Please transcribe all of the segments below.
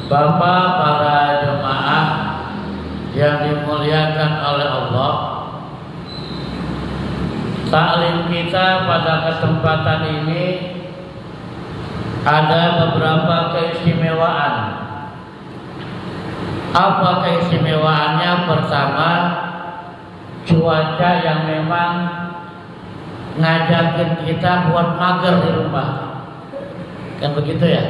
Bapak, para jemaah yang dimuliakan oleh Allah, taklim kita pada kesempatan ini ada beberapa keistimewaan. Apa keistimewaannya? Pertama, cuaca yang memang ngajakin kita buat mager di rumah, kan begitu ya?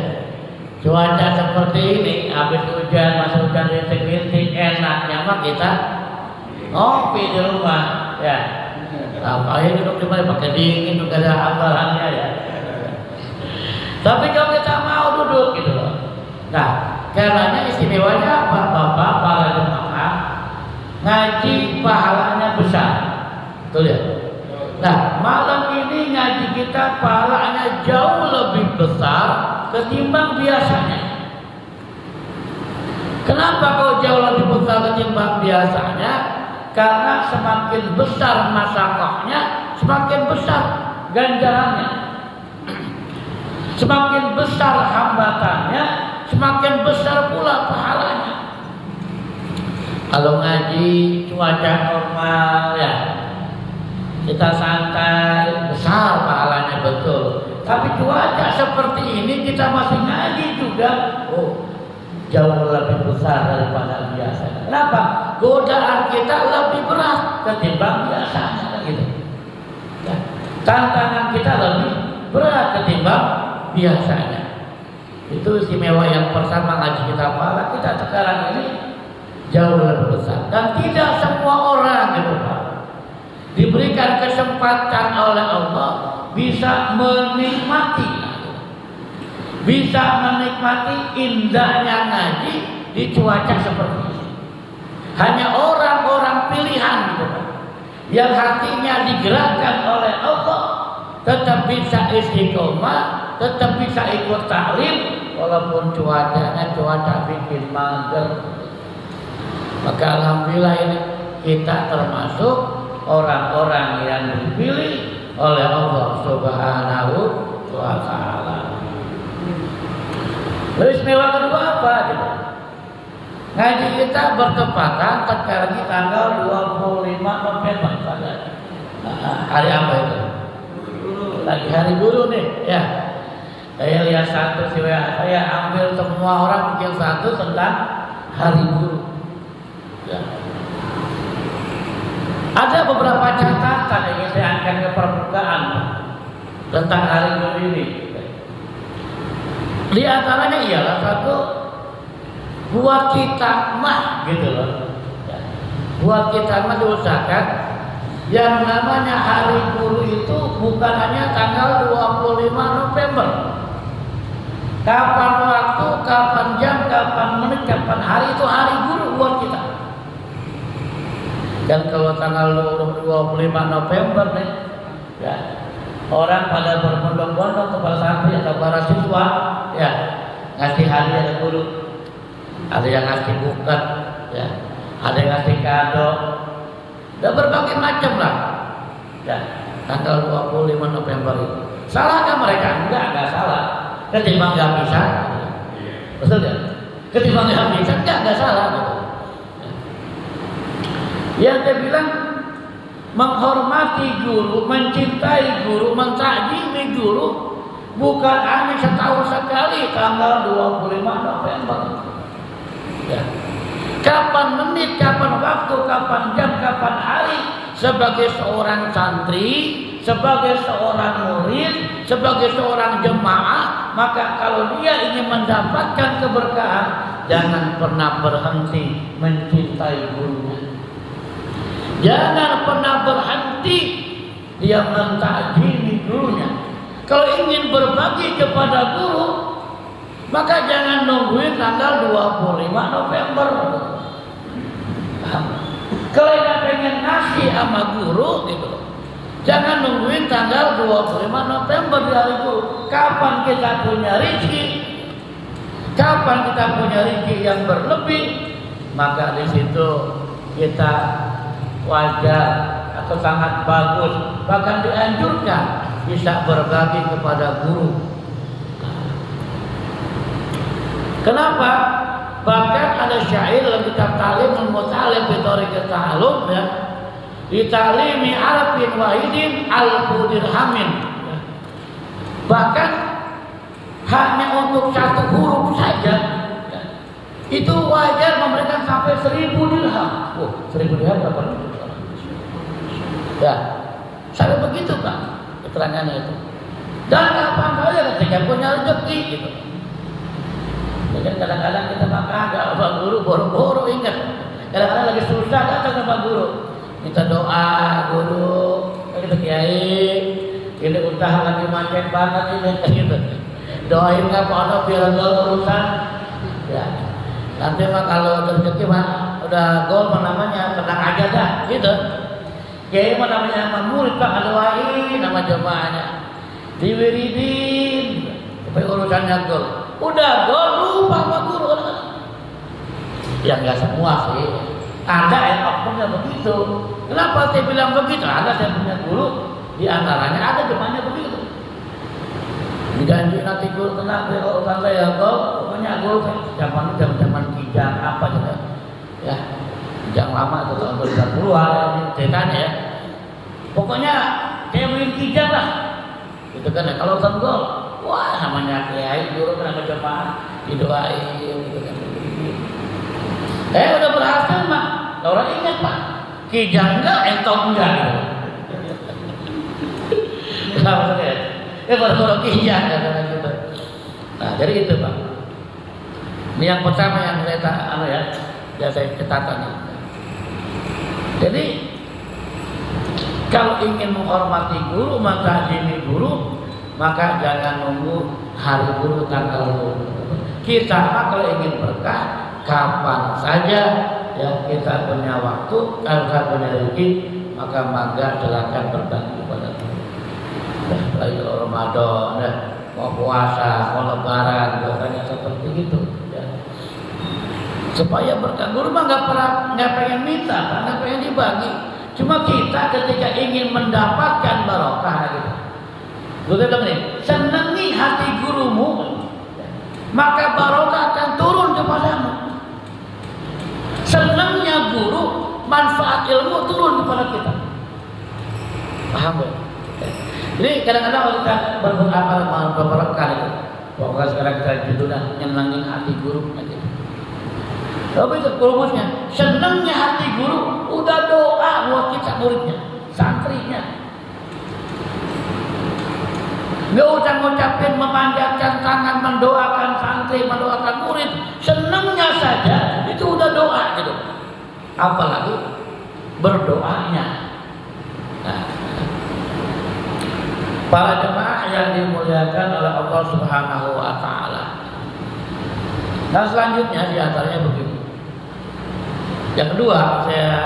Cuaca seperti ini, habis hujan, masuk hujan rintik-rintik, enaknya mah kita ngopi di rumah, ya. Ngapain duduk di mana? Pakai dingin, juga ada amalannya ya. Tapi kalau kita mau duduk gitu loh. Nah, karenanya istimewanya apa? Bapak, para jemaah, ngaji pahalanya besar, betul ya? Nah, malam ini ngaji kita pahalanya jauh lebih besar ketimbang biasanya. Kenapa kok jauh lebih besar ketimbang biasanya? Karena semakin besar masyarakkahnya, semakin besar ganjarannya. Semakin besar hambatannya, semakin besar pula pahalanya. Kalau ngaji cuaca normal ya, kita santai, besar pahalanya betul. Tapi cuaca seperti ini kita masih ngaji juga, jauh lebih besar daripada biasa. Kenapa? Godaan kita lebih berat ketimbang biasanya, gitu. Ya. Tantangan kita lebih berat ketimbang biasanya. Itu istimewa yang pertama ngaji kita pahala kita sekarang ini jauh lebih besar. Dan tidak semua orang gitu Pak diberikan kesempatan oleh Allah bisa menikmati indahnya ngaji di cuaca seperti ini. Hanya orang-orang pilihan gitu Pak, yang hatinya digerakkan oleh Allah tetap bisa istiqomah, tetap bisa ikut taklim walaupun cuacanya cuaca bikin mager. Maka alhamdulillah ini kita termasuk orang-orang yang dipilih oleh Allah Subhanahu wa ta'ala. Lalu istimewa kedua apa? Ngaji kita bertepatan sekarang di tanggal 25 November. Hari apa itu? Lagi hari guru nih ya. Saya lihat satu sih, saya ambil semua orang bikin satu tentang hari guru ya. Ada beberapa catatan yang ingin saya angkat ke permukaan tentang hari guru ini. Di antaranya ialah satu, buat kita mah gitu loh ya. Buat kita mah diusahakan yang namanya hari guru itu bukan hanya tanggal 25 November. Kapan waktu, kapan jam, kapan menit, kapan hari, itu hari guru buat kita. Dan kalau tanggal 25 November nih ya, orang pada berbondong-bondong kepada santri atau para siswa ya, ngasih hadiah ke guru. Ada yang ngasih buket ya, ada yang ngasih kado, dan berbagai macam lah ya, tanggal 25 November itu. Salahkah mereka? Enggak salah. Ketimbang nggak bisa, betul ya? Ketimbang nggak bisa, enggak salah gitu. Yang dia bilang menghormati guru, mencintai guru, mentakjimi guru bukan hanya setahun sekali tanggal 25 November. Ya. Kapan menit, kapan waktu, kapan jam, kapan hari, sebagai seorang santri, sebagai seorang murid, sebagai seorang jemaah, maka kalau dia ingin mendapatkan keberkahan, jangan pernah berhenti mencintai gurunya. Jangan pernah berhenti dia mentakjimi gurunya. Kalau ingin berbagi kepada guru, maka jangan nungguin tanggal 25 November. Kalau yang pengen ngasih sama guru gitu, jangan nungguin tanggal 25 November di hari guru. Kapan kita punya rezeki, kapan kita punya rezeki yang berlebih, maka di situ kita wajar atau sangat bagus, bahkan dianjurkan bisa berbagi kepada guru. Kenapa? Bahkan ada syair dalam kitab Ta'limul Muta'allim bi Thariqat Ta'allum ya. Di ta'limi arafin wahidin al-dirhamin. Bahkan hanya untuk satu huruf saja ya, itu wajar memberikan sampai 1000 dirham. Oh, 1000 dirham berapa? Ya, sampai begitu Pak keterangannya itu. Dan kapan saja ketika punya rezeki gitu. Jadi kadang-kadang kita makan agak Pak Guru boro-boro ingat. Kadang-kadang lagi susah datang ke Pak Guru. Minta doa Guru, kita kiai, ini usaha lagi macet banget ini gitu. Doain nggak Pak biar gol urusan. Ya. Nanti mah kalau rezeki mah udah gol namanya tenang aja dah gitu. Kiai mah namanya murid Pak doain nama jemaahnya. Diwiridin supaya urusannya gol. Udah gol lupa Pak Guru. Ya nggak semua sih. Ada yang oknumnya begitu. Kenapa saya bilang begitu? Ada saya punya guru di antaranya ada jemaahnya begitu. Dijanji nanti guru tenang kalau urusan saya gol. Pokoknya guru zaman kijang apa juga. Ya kijang lama itu tahun 2010-an ceritanya ya. Pokoknya saya beliin kijang lah. Gitu kan ya. Kalau urusan gol, wah namanya kiai guru kena jemaah didoain gitu kan. Udah berhasil Pak. Orang ingat Pak. Kijang enggak, entok enggak. Kenapa ya? Baru kijang gitu. Nah, jadi itu Pak. Ini yang pertama yang saya catatkan. Jadi kalau ingin menghormati guru, mengagumi guru, maka jangan nunggu hari guru tanggal guru. Kita kalau ingin berkah kapan saja ya kita punya waktu, kalau kita punya rezeki, maka mangga silakan berbagi kepada Tuhan. Lagi Ramadan, ya, mau puasa, mau lebaran, biasanya seperti itu. Ya. Supaya berkah guru mah nggak pengen minta, nggak pengen dibagi. Cuma kita ketika ingin mendapatkan barokah gitu. Guru bilang nih, senangi hati gurumu, maka barokah akan turun kepadamu. Senangnya guru, manfaat ilmu turun kepada kita. Paham ya? Jadi kadang-kadang kita beberapa kali, pokoknya sekarang kita judulnya nyenangin hati guru. Tapi itu rumusnya, senangnya hati guru, udah doa buat kita muridnya, santrinya. Gak usah ngucapin, memanjatkan tangan, mendoakan santri, mendoakan murid. Senangnya saja itu udah doa gitu. Apalagi berdoanya. Nah, para jemaah yang dimuliakan oleh Allah Subhanahu wa Ta'ala. Nah selanjutnya diantaranya begitu. Yang kedua, saya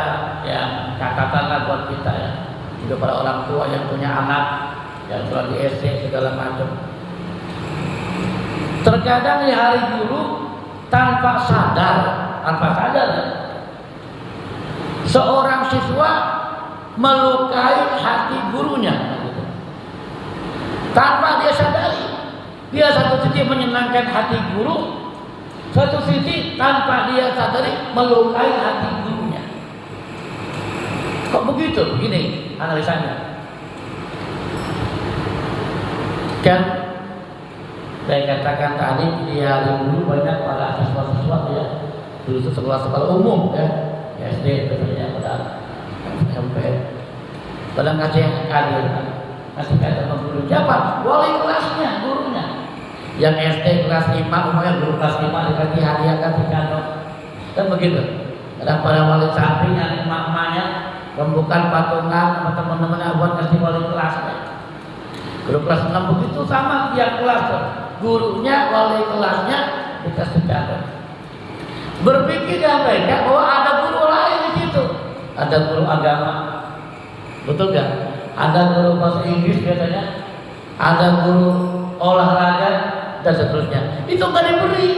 catatan buat kita ya, juga para orang tua yang punya anak yang sudah di SD segala macam. Terkadang di hari guru tanpa sadar seorang siswa melukai hati gurunya tanpa dia sadari. Dia satu sisi menyenangkan hati guru, satu sisi tanpa dia sadari melukai hati gurunya. Kok begitu? Begini analisanya. Kan saya katakan tadi di hari dulu banyak para siswa-siswa ya, dulu sekolah-sekolah umum ya, SD biasanya pada SMP, pada ngasih kader, ngasih kader sama guru. Siapa? Wali kelasnya, gurunya. Yang SD kelas 5, umumnya guru kelas 5 dikasih hadiah, kasih kado, kan begitu. Kadang pada wali sampingnya, emak-emaknya rembukan patungan sama teman-temannya buat kasih wali kelasnya. Guru kelas 6 begitu sama tiap kelas, gurunya, wali kelasnya dikasih kado. Berpikir mereka bahwa ada guru lain di situ, ada guru agama, betul gak? Ada guru bahasa Inggris biasanya, ada guru olahraga dan seterusnya. Itu nggak diberi.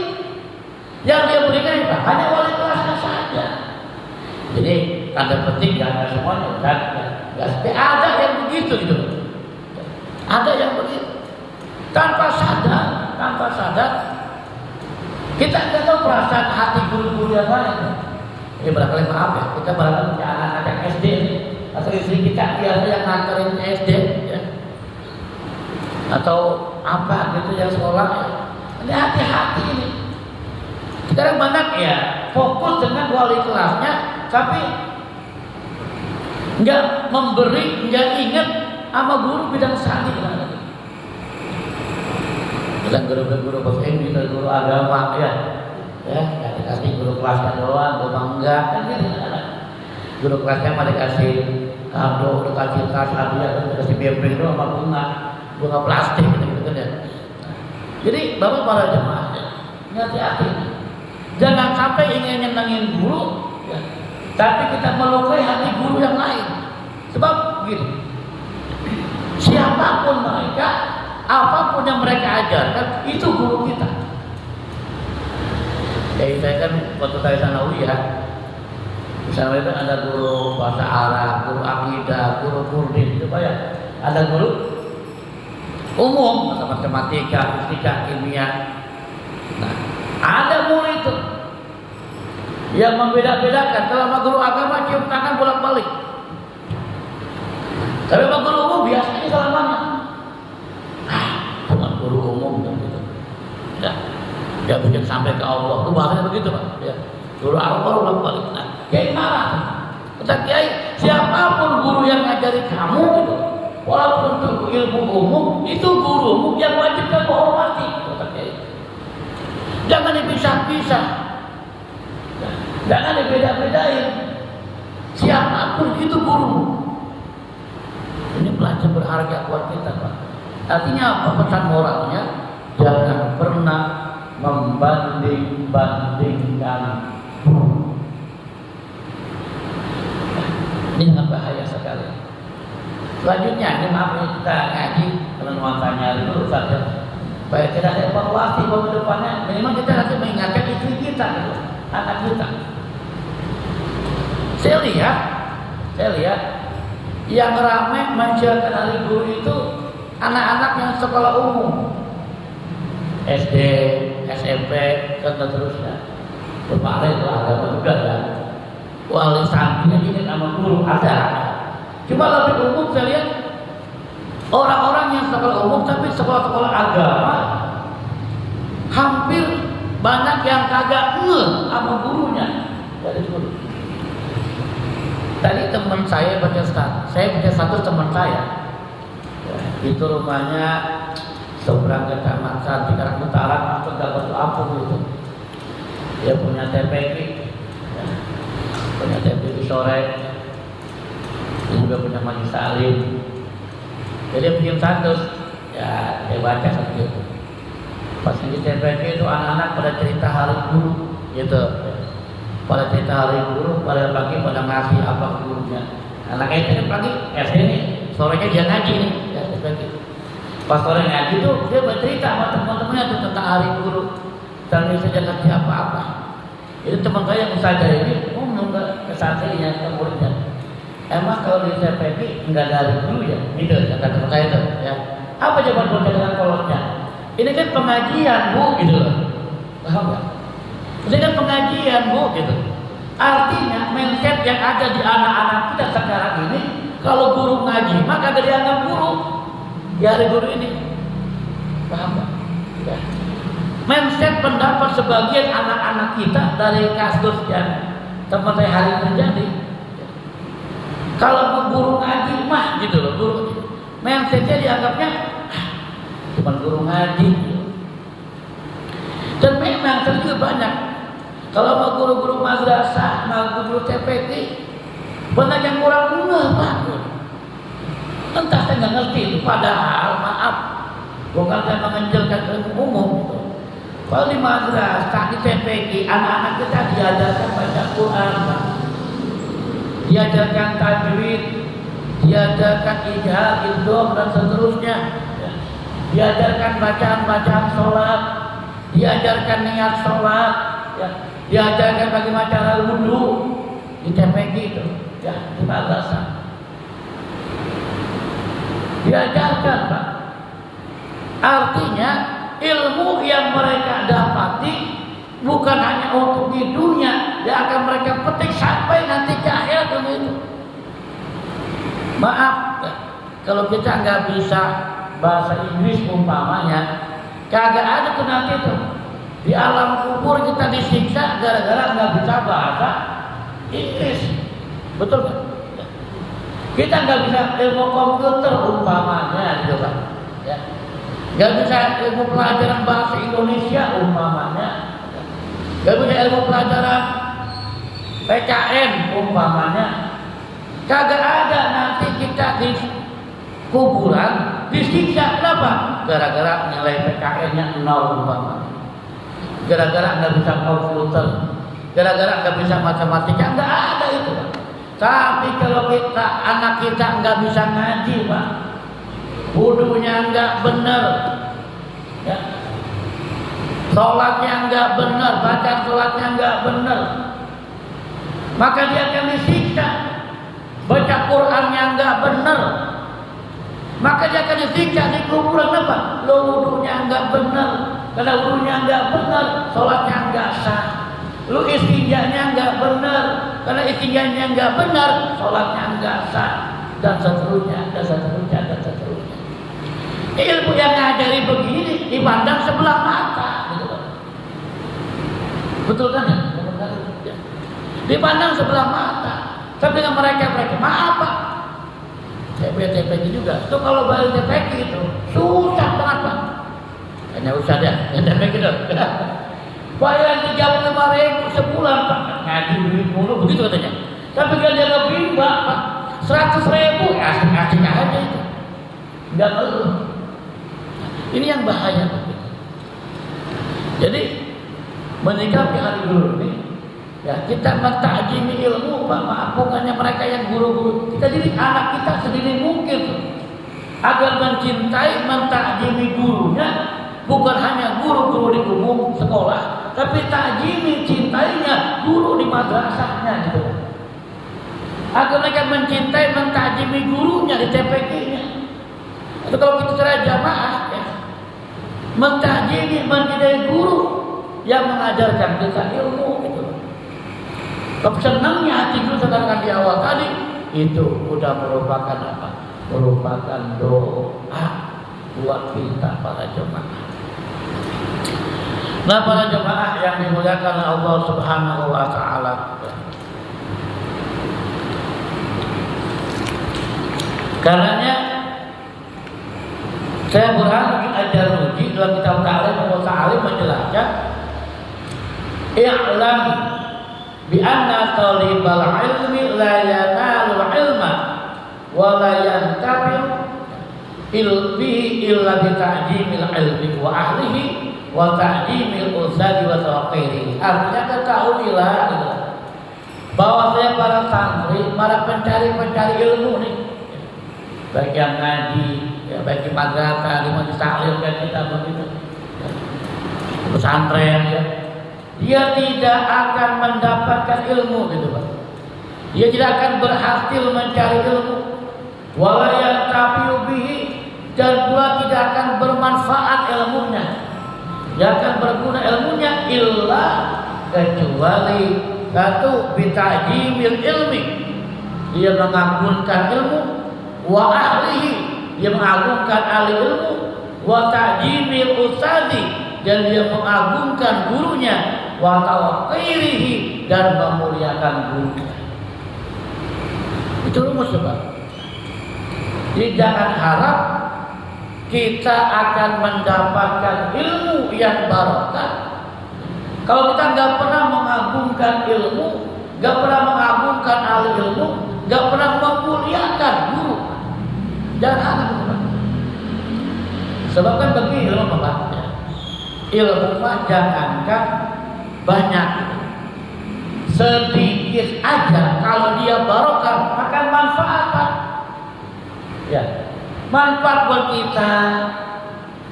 Yang dia berikan itu hanya wali kelasnya saja. Jadi tanda petik nggak semuanya, kan? Ada yang begitu gitu. Ada yang begitu tanpa sadar Kita nggak tahu perasaan hati guru-guru yang lain. Ini barangkali maaf ya, kita barangkali punya anak-anak SD atau istri kita biasa yang nganterin SD ya. Atau apa gitu yang sekolah ya. Ini hati-hati ini. Sekarang banyak ya fokus dengan wali kelasnya, tapi nggak memberi, nggak ingat sama guru bidang sani. Bilang guru bahasa Inggris, guru agama ya, nggak dikasih guru kelasnya doang, guru enggak kan gitu. Guru kelasnya malah dikasih kado, dikasih tas, hadiah, dikasih bebek doang sama bunga plastik gitu kan ya. Jadi bapak para jemaah, hati-hati. Jangan sampai ingin nyenengin guru, ya, tapi kita melukai hati guru yang lain. Sebab begini, siapapun mereka, apapun yang mereka ajarkan, itu guru kita. Jadi saya kan waktu saya sanawi ya, misalnya itu ada guru bahasa Arab, guru akidah, guru Kurdin, itu ya. Ada guru umum, matematika, fisika, kimia. Nah, ada murid itu yang membeda-bedakan. Kalau sama guru agama cium tangan bolak-balik. Tapi sama guru umum biasanya selamanya. Cuma guru umum gitu. Ya, dia bikin sampai ke Allah. Itu bahasanya begitu Pak. Ya. Guru agama bolak-balik. Nah, Kiai marah. Kata Kiai, siapapun guru yang ngajari kamu gitu, walaupun itu ilmu umum, itu gurumu yang wajib kamu hormati. Kata Kiai. Jangan dipisah-pisah. Jangan dibeda-bedain. Siapapun itu guru. Ini pelajaran berharga buat kita, Pak. Artinya apa pesan moralnya? Jangan pernah membanding-bandingkan. Ini sangat bahaya sekali. Selanjutnya, ini maaf ini kita ngaji kalau nuansanya dulu saja. Supaya tidak ada evaluasi ke depannya. Memang kita nanti mengingatkan istri kita, anak kita. Saya lihat yang ramai menjalankan hari guru itu anak-anak yang sekolah umum, SD, SMP, dan seterusnya. Kemarin itu agama juga ya. Wali sampingnya ini sama guru ada. Cuma lebih umum saya lihat orang-orang yang sekolah umum tapi sekolah-sekolah agama hampir banyak yang kagak sama gurunya dari guru. Tadi teman saya baca status teman saya, ya, itu rumahnya seberang kecamatan di Karang Utara, masuk dapat Lampung itu. Dia punya TPQ, ya, punya TPQ sore, dia juga punya majelis salim. Jadi dia bikin status, ya dia baca seperti itu. Pas di TPQ itu anak-anak pada cerita hari guru, gitu. Pada cerita hari guru, pada pagi pada ngasih apa gurunya. Anaknya itu pagi SD nih, sorenya dia ngaji nih, ya, pas sore ngaji tuh dia bercerita sama teman-temannya tuh tentang hari guru. Dan bisa ngasih apa-apa. Itu teman saya yang usaha ini ngomong ke santrinya, ke muridnya. Emang kalau di TPQ nggak ada hari guru ya? Gitu kata teman saya tuh. Ya. Apa jawaban bocah dengan kolotnya? Ini kan pengajian bu, gitu loh. Paham nggak? Ini kan pengajian bu, gitu. Artinya mindset yang ada di anak-anak kita sekarang ini, kalau guru ngaji maka gak dianggap guru di hari guru ini. Paham nggak? Ya. Mindset pendapat sebagian anak-anak kita dari kasus yang tempat saya hari terjadi. Kalau guru ngaji mah gitu loh, guru mindsetnya dianggapnya cuma guru ngaji. Dan memang juga banyak. Kalau mau guru-guru madrasah, mau guru TPQ, banyak yang kurang banget. Entah saya nggak ngerti. Padahal maaf, bukan saya mengenjelkan ilmu umum. Kalau di madrasah, di TPQ, anak-anak kita diajarkan baca Quran, diajarkan tajwid, diajarkan ijaz, idgham dan seterusnya, diajarkan bacaan-bacaan sholat, diajarkan niat sholat, ya. Diajarkan bagaimana cara wudhu di TPQ itu, ya, di madrasah. Diajarkan, Pak. Artinya ilmu yang mereka dapati bukan hanya untuk di dunia, yang akan mereka petik sampai nanti ke akhirat itu. Maaf, kalau kita nggak bisa bahasa Inggris umpamanya, kagak ada tuh nanti tuh di alam kubur kita disiksa gara-gara nggak bisa bahasa Inggris, betul kan? Kita nggak bisa ilmu komputer umpamanya, gitu kan? Ya. Nggak bisa ilmu pelajaran bahasa Indonesia umpamanya, nggak bisa ilmu pelajaran PKN umpamanya, kagak ada nanti kita di kuburan disiksa. Kenapa? Gara-gara nilai PKN-nya 0 umpamanya, gara-gara nggak bisa komputer, gara-gara nggak bisa matematika, nggak ada itu. Tapi kalau kita anak kita nggak bisa ngaji, Pak, wudunya nggak benar, ya, sholatnya nggak benar, bacaan sholatnya nggak benar, maka dia akan disiksa. Baca Qurannya nggak benar, maka dia akan disiksa di kuburan. Apa? Lo wudunya nggak benar, karena wudunya nggak benar, sholatnya nggak sah. Lu istinjanya nggak benar, karena istinjanya nggak benar, sholatnya nggak sah, dan seterusnya, dan seterusnya, dan seterusnya. Ilmu yang ngajari begini dipandang sebelah mata, gitu kan? Betul kan ya? Dipandang sebelah mata. Tapi dengan mereka maaf Pak, saya punya TPQ juga. Itu kalau bayar TPQ itu susah banget Pak. Hanya usah ya, yang TPQ itu. Bayar 35.000 sebulan Pak, ngaji duit mulu begitu katanya. Tapi kan dia lebih Pak, 100.000 asik-asik aja itu, nggak perlu. Ini yang bahaya Pak. Jadi menyikapi hari guru ini, ya kita mentakjimi ilmu Pak. Maaf, bukannya mereka yang guru-guru, kita didik anak kita sedini mungkin agar mencintai, mentakjimi gurunya. Bukan hanya guru-guru di umum sekolah, tapi takjimi, cintainya guru di madrasahnya gitu. Agar mereka mencintai, mentakjimi gurunya di TPQ-nya. Atau kalau kita secara jamaah, ya, mentakjimi, mencintai guru yang mengajarkan kita ilmu gitu. Kalau senangnya hati guru sedangkan di awal tadi, itu udah merupakan apa? Merupakan doa buat kita para jemaah. Nah, para jemaah yang dimuliakan Allah Subhanahu wa taala. Karenanya saya Burhanuddin Al-Jarudi dalam kitab Ta'lim atau Ta'lim menjelaskan, i'lam bi anna talibal ilmi la yanalu ilma wa la yantafi'u ilbihi illa bi ta'jimil ilmi wa ahlihi wa ta'jimil usadi wa tawqirihi. Artinya ketahuilah gitu, bahwa saya para santri, para pencari ilmu nih, baik yang ngaji, ya, baik di madrasah, di majelis taklim kan kita begitu, pesantren ya, dia tidak akan mendapatkan ilmu gitu Pak. Dia tidak akan berhasil mencari ilmu, wala yantafi'u bihi, dan pula tidak akan bermanfaat ilmunya. Dia akan berguna ilmunya illa kecuali satu bitajimil ilmi, dia mengagungkan ilmu, wa ahlihi, dia mengagungkan ahli ilmu, wa ta'jimil ustadi, dan dia mengagungkan gurunya, wa tawqirihi, dan memuliakan gurunya. Itu rumus Pak. Jadi jangan harap kita akan mendapatkan ilmu yang barokah kalau kita nggak pernah mengagungkan ilmu, nggak pernah mengagungkan ahli ilmu, nggak pernah memuliakan guru. Jangan harap. Sebab kan begini ilmu Pak, ilmu mah jangankan banyak, sedikit aja kalau dia barokah akan manfaat Pak. Ya, manfaat buat kita,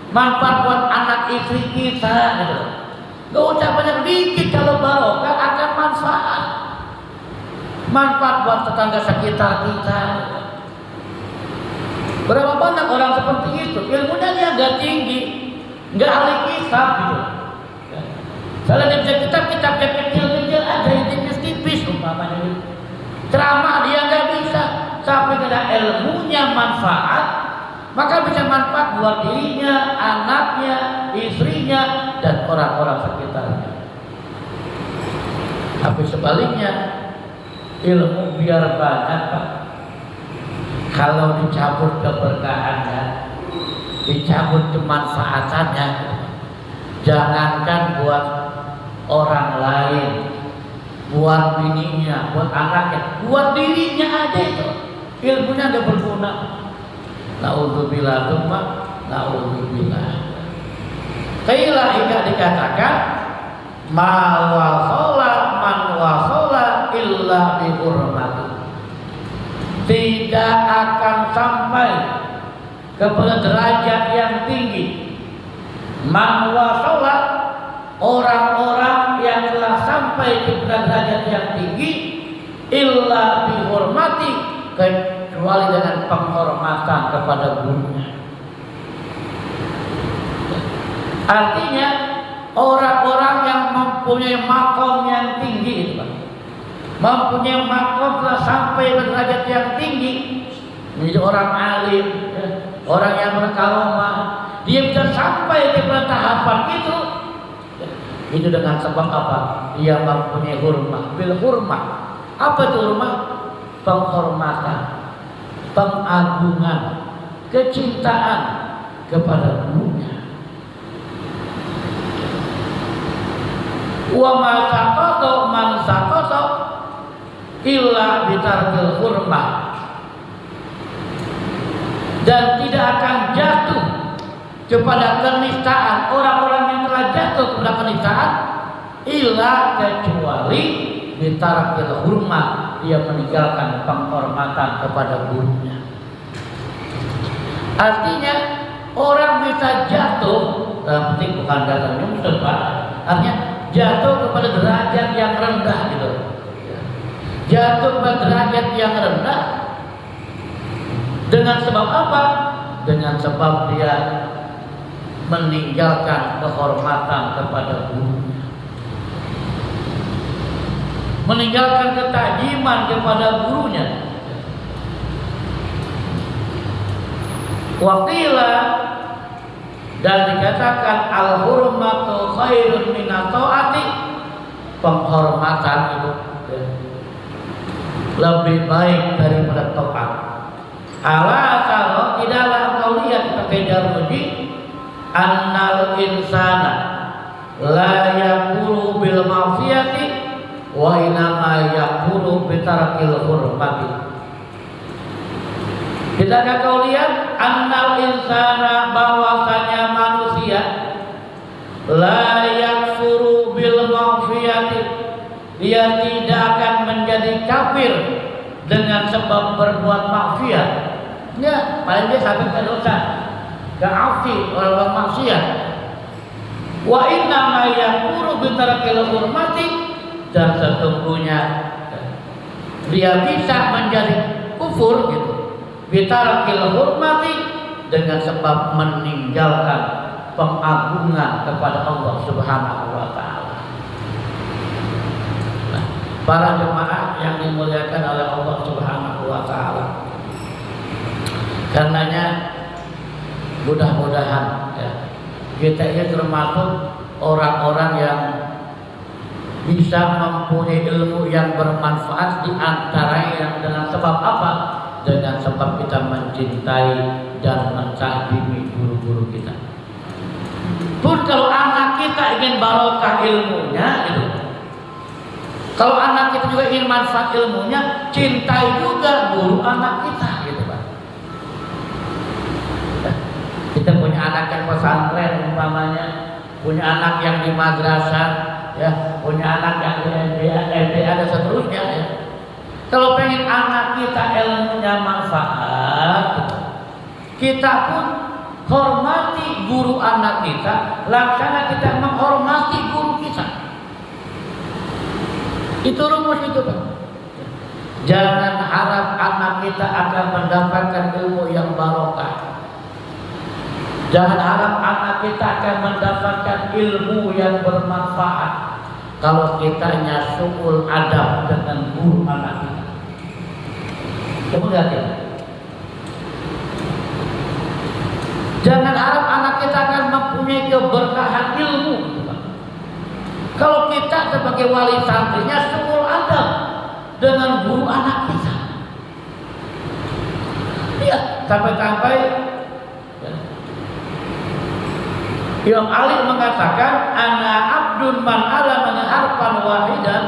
manfaat buat anak istri kita gitu. Gak usah banyak, dikit kalau barokah akan manfaat. Manfaat buat tetangga sekitar kita. Berapa banyak orang seperti itu, ilmunya dia gak tinggi, gak ahli kitab gitu. Kalau dia baca kitab yang kecil-kecil ada yang tipis-tipis umpamanya. Ceramah dia nggak bisa, tapi karena ilmunya manfaat, maka bisa manfaat buat dirinya, anaknya, istrinya, dan orang-orang sekitarnya. Tapi sebaliknya, ilmu biar banyak Pak, kalau dicabut keberkahannya, dicabut kemanfaatannya, jangankan buat orang lain, buat bininya, buat anaknya, buat dirinya aja itu ilmunya nggak berguna. Naudzubillah, naudzubillah. Qila hingga dikatakan ma wasala man wasala illa bi hurmati. Tidak akan sampai kepada derajat yang tinggi man wasala, orang-orang yang telah sampai kepada derajat yang tinggi illa bi hurmati, kecuali dengan penghormatan kepada gurunya. Artinya orang-orang yang mempunyai makom yang tinggi itu, mempunyai makom telah sampai ke derajat yang tinggi, menjadi orang alim, orang yang berkaromah, dia bisa sampai ke tahapan itu dengan sebab apa? Dia mempunyai hurmah, bil hurmah. Apa itu hurmah? Penghormatan, pengagungan, kecintaan kepada gurunya. Wa ma saqata man saqata illa bitarkil hurmah. Dan tidak akan jatuh kepada kenistaan orang-orang yang telah jatuh kepada kenistaan illa kecuali bitarkil hurmah, dia meninggalkan penghormatan kepada gurunya. Artinya orang bisa jatuh, penting bukan jatuh nyungsep Pak, artinya jatuh kepada derajat yang rendah gitu. Jatuh kepada derajat yang rendah dengan sebab apa? Dengan sebab dia meninggalkan kehormatan kepada gurunya, meninggalkan ketajiman kepada gurunya. Waqila, dan dikatakan al-hurmatu khairun minat ta'ati, penghormatan itu lebih baik daripada taat. Ala taro, tidaklah kau lihat berbeda ruji annal insana la yakuru bil ma'siyati wa inama yakuru bitarkil hurmati. Tidakkah kau lihat annal insana, bahwasanya manusia la yakfuru bil ma'siyati, dia tidak akan menjadi kafir dengan sebab berbuat maksiat. Ya, paling dia sampai ke dosa, ke afi orang maksiat. Wa inna ma yakfuru bitarkil hurmati, dan sesungguhnya dia bisa menjadi kufur gitu, bitarkil hurmati, dengan sebab meninggalkan pengagungan kepada Allah Subhanahu wa taala. Nah, para jemaah yang dimuliakan oleh Allah Subhanahu wa taala, karenanya mudah-mudahan ya, kita ini termasuk orang-orang yang bisa mempunyai ilmu yang bermanfaat, di antara yang dengan sebab apa? Dengan sebab kita mencintai dan mengagumi guru-guru kita. Pun kalau anak kita ingin barokah ilmunya gitu, kalau anak kita juga ingin manfaat ilmunya, cintai juga guru anak kita gitu Pak. Kita punya anak yang pesantren umpamanya, punya anak yang di madrasah, ya, punya anak yang di MDA dan seterusnya ya. Kalau pengen anak kita ilmunya manfaat, kita pun hormati guru anak kita, laksana kita menghormati guru kita. Itu rumus itu Pak. Jangan harap anak kita akan mendapatkan ilmu yang barokah. Jangan harap anak kita akan mendapatkan ilmu yang bermanfaat kalau kitanya suul adab dengan guru anak kita. Coba lihat ya. Jangan harap anak kita akan mempunyai keberkahan ilmu. Kalau kita sebagai wali santrinya suul adab dengan guru anak kita. Lihat sampai-sampai Imam Ali mengatakan, ana abdun man alamani harfan wahidan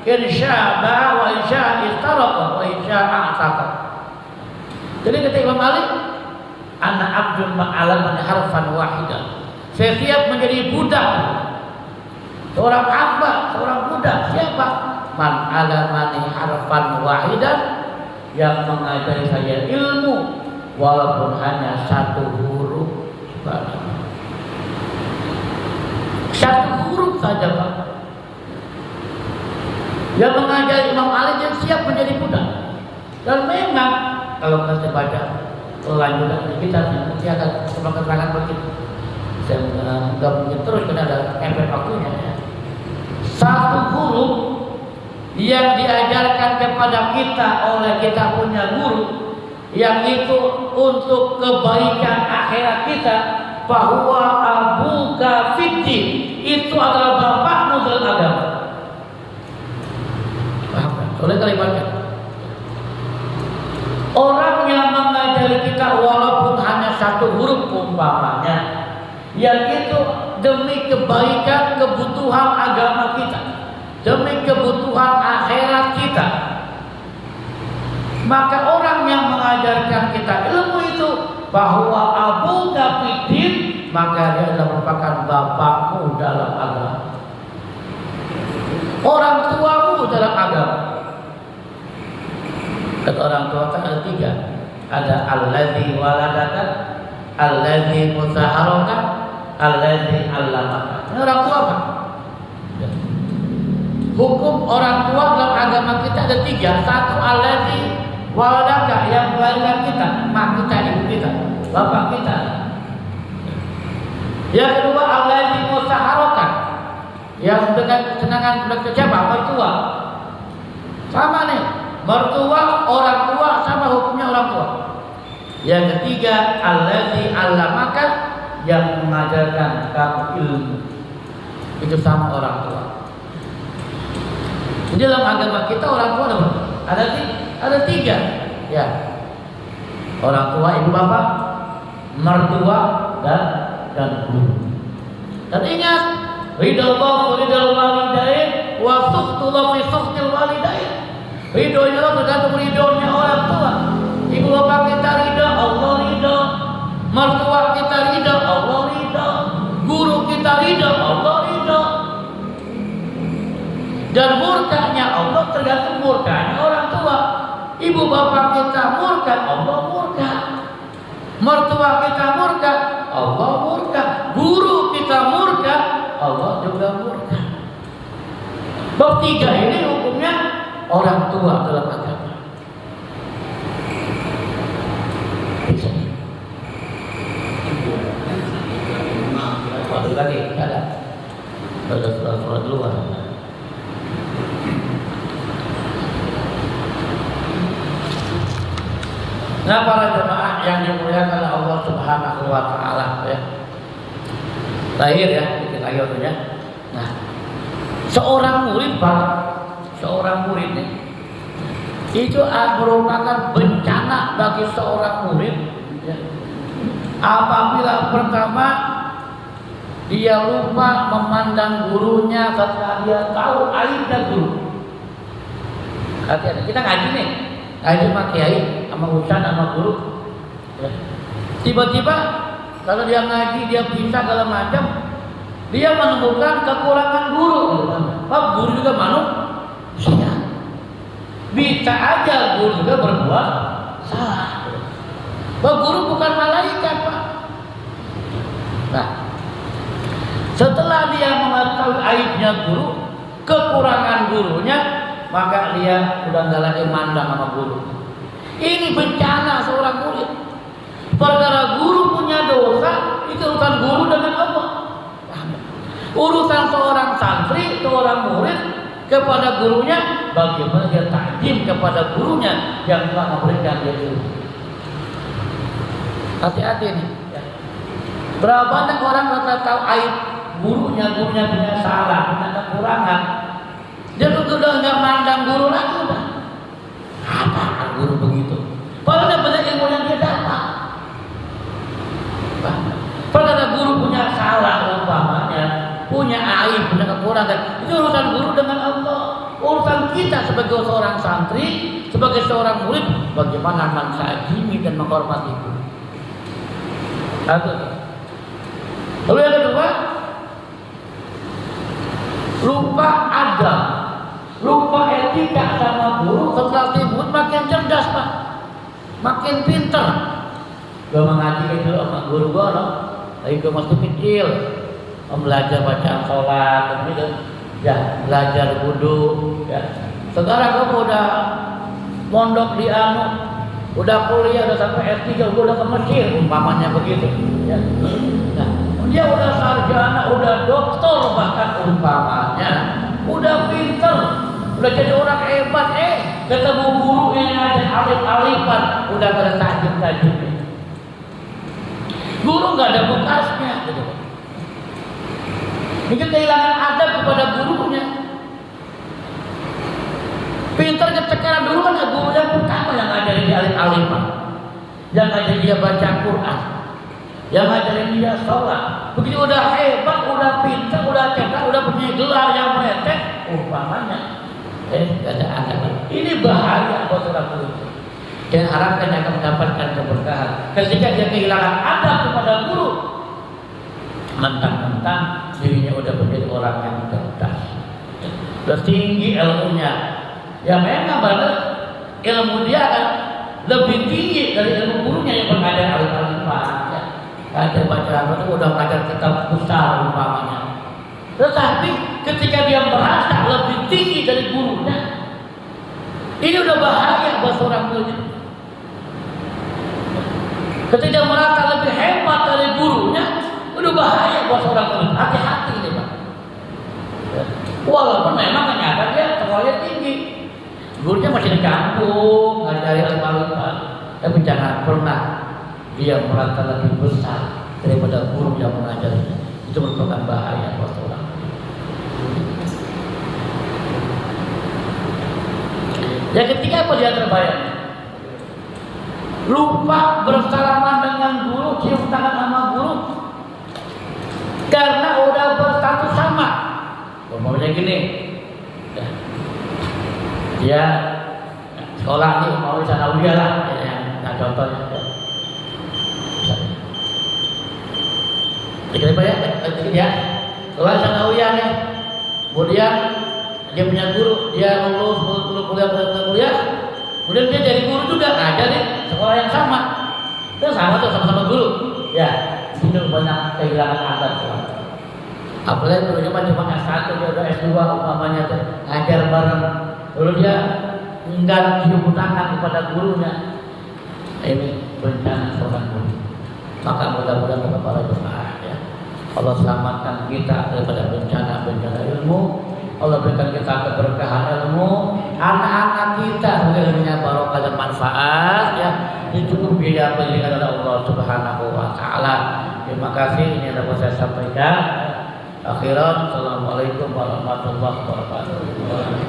irsyaba wa insya istaraqa wa insya a'taqa. Jadi kata Imam Ali, ana abdun man alamani harfan wahidan. Saya siap menjadi budak, seorang hamba, seorang budak. Siapa? Man alamani harfan wahidan, yang mengajari saya ilmu walaupun hanya satu huruf. Satu huruf saja, Pak. Yang mengajari Imam Ali yang siap menjadi budak. Dan memang kalau kita baca lanjutan kita nanti akan coba keterangan begitu. Saya nggak mungkin terus karena ada efek waktunya. Ya. Satu huruf yang diajarkan kepada kita oleh kita punya guru, yang itu untuk kebaikan akhirat kita, bahwa abuka fiddin, itu adalah bapakmu dalam agama. Paham kan? Oleh kalimatnya, orang yang mengajari kita walaupun hanya satu huruf umpamanya, yang itu demi kebaikan kebutuhan agama kita, demi kebutuhan akhirat kita, maka orang yang mengajarkan kita ilmu itu bahwa abuka fiddin, maka dia adalah merupakan bapakmu dalam agama, orang tuamu dalam agama. Kata orang tua kan ada tiga, ada alladzi waladaka, alladzi musaharaka, alladzi allamaka. Ini orang tua apa? Hukum orang tua dalam agama kita ada tiga. Satu, alladzi waladaka, yang melahirkan kita, mak kita, ibu kita, bapak kita. Yang kedua, alladzi musaharaka, yang dengan kesenangan bekerja, mertua. Sama nih, mertua, orang tua, sama hukumnya orang tua. Yang ketiga, alladzi allamaka, yang mengajarkan kamu ilmu. Itu sama orang tua. Di dalam agama kita orang tua ada tiga, ya. Orang tua, ibu bapak, mertua, dan guru. Dan ingat, ridallah ridal walidain wa suhtullah fi suhtil walidain. Ridhonya Allah tergantung ridhonya orang tua. Ibu bapak kita ridha, Allah ridha. Mertua kita ridha, Allah ridha. Guru kita ridha, Allah ridha. Dan murkanya Allah tergantung murkanya orang tua. Ibu bapak kita murka, Allah murka. Mertua kita murka, Allah murka. Guru kita murka, Allah juga murka. Bab tiga ini hukumnya orang tua dalam agama. Lagi ada surat luar. Nah, para jemaah yang dimuliakan oleh Allah Subhanahu wa taala, ya. Lahir ya, dikit lagi waktunya. Nah, seorang murid, Pak, seorang murid nih, itu merupakan bencana bagi seorang murid, ya. Apabila pertama dia lupa memandang gurunya setelah dia tahu aibnya guru. Hati-hati, kita ngaji nih, ngaji sama kiai, sama ustaz, sama guru, ya. Tiba-tiba kalau dia ngaji, dia bisa segala macam, dia menemukan kekurangan guru. Pak, guru juga manusia, bisa aja guru juga berbuat salah. Pak, guru bukan malaikat, Pak. Nah, setelah dia mengetahui aibnya guru, kekurangan gurunya, maka dia sudah nggak lagi mandang sama guru. Ini bencana seorang murid. Perkara guru punya dosa, urusan guru dengan Allah. Urusan seorang santri, seorang murid kepada gurunya, bagaimana dia takdim kepada gurunya yang telah memberikan dia ilmu. Hati-hati nih. Berapa banyak orang rata tahu aib gurunya punya salah, punya kekurangan. Dia udah nggak mandang guru lagi udah. Apa guru begitu? Padahal banyak ilmu yang dia dapat. Padahal ada guru punya salah umpamanya, punya aib, punya kekurangan. Itu urusan guru dengan Allah. Urusan kita sebagai seorang santri, sebagai seorang murid, bagaimana mengagumi dan menghormati guru. Lalu yang kedua, lupa adab, lupa etika sama guru. Setelah murid makin cerdas Pak, makin pintar. Gue mengaji itu sama guru gue loh. Lagi gue masih kecil, belajar bacaan sholat, gitu, ya belajar wudu, ya. Sekarang kamu udah mondok di udah kuliah, udah sampai S3, udah ke Mesir, umpamanya begitu, ya. Nah, dia udah sarjana, udah doktor bahkan umpamanya, udah pinter, udah jadi orang hebat, ketemu guru yang ada alif-alifan, udah bertajam-tajam. Guru nggak ada bekasnya, gitu. Mungkin kehilangan adab kepada gurunya. Pintar ketekan dulu kan guru yang pertama yang ngajarin dia alif-alifan, yang ngajarin dia baca Quran, yang ngajarin dia sholat. Begitu udah hebat, udah pintar, udah cerdas, udah punya gelar yang menetek, umpamanya, nggak ada adab. Ini bahaya buat orang guru. Dan harapkan akan mendapatkan keberkahan. Ketika dia kehilangan adab kepada guru, mentang-mentang dirinya udah menjadi orang yang cerdas, udah tinggi ilmunya. Ya memang benar, ilmu dia akan lebih tinggi dari ilmu gurunya yang mengajar alif-alifan. Ya. Ada bacaan itu udah mengajar kitab besar umpamanya. Tetapi ketika dia merasa lebih tinggi dari gurunya, ini udah bahaya buat seorang murid. Ketika merasa lebih hebat dari gurunya, udah bahaya buat seorang murid. Hati-hati nih Pak. Walaupun memang ternyata dia sekolahnya tinggi, gurunya masih di kampung, ngajarin alif-alifan, tapi jangan pernah dia merasa lebih besar daripada guru yang mengajarnya. Itu merupakan bahaya buat orang. Yang ketiga apa dia terbayang? Lupa bersalaman dengan guru, cium tangan sama guru, karena udah berstatus sama. Umpamanya gini, dia sekolah nih mau di sanawiyah lah, nah contohnya. Jadi apa ya? Sekolah sanawiyah nih, kemudian dia punya guru, dia lulus kuliah, kemudian dia jadi guru juga, ngajar di sekolah yang sama. Itu sama tuh, sama-sama guru. Ya, itu banyak kehilangan adab. Apalagi gurunya cuma S1, dia udah S2 umpamanya tuh, ngajar bareng. Lalu dia enggan cium tangan kepada gurunya. Ini bencana seorang guru. Maka mudah-mudahan kita para jemaah ya, Allah selamatkan kita daripada bencana-bencana ilmu. Allah berikan kita keberkahan ilmu. Anak-anak kita ilmunya barokah dan manfaat ya. Cukup biaya pendidikan oleh Allah Subhanahu wa taala. Terima kasih, ini yang dapat saya sampaikan. Akhiran, assalamualaikum warahmatullahi wabarakatuh.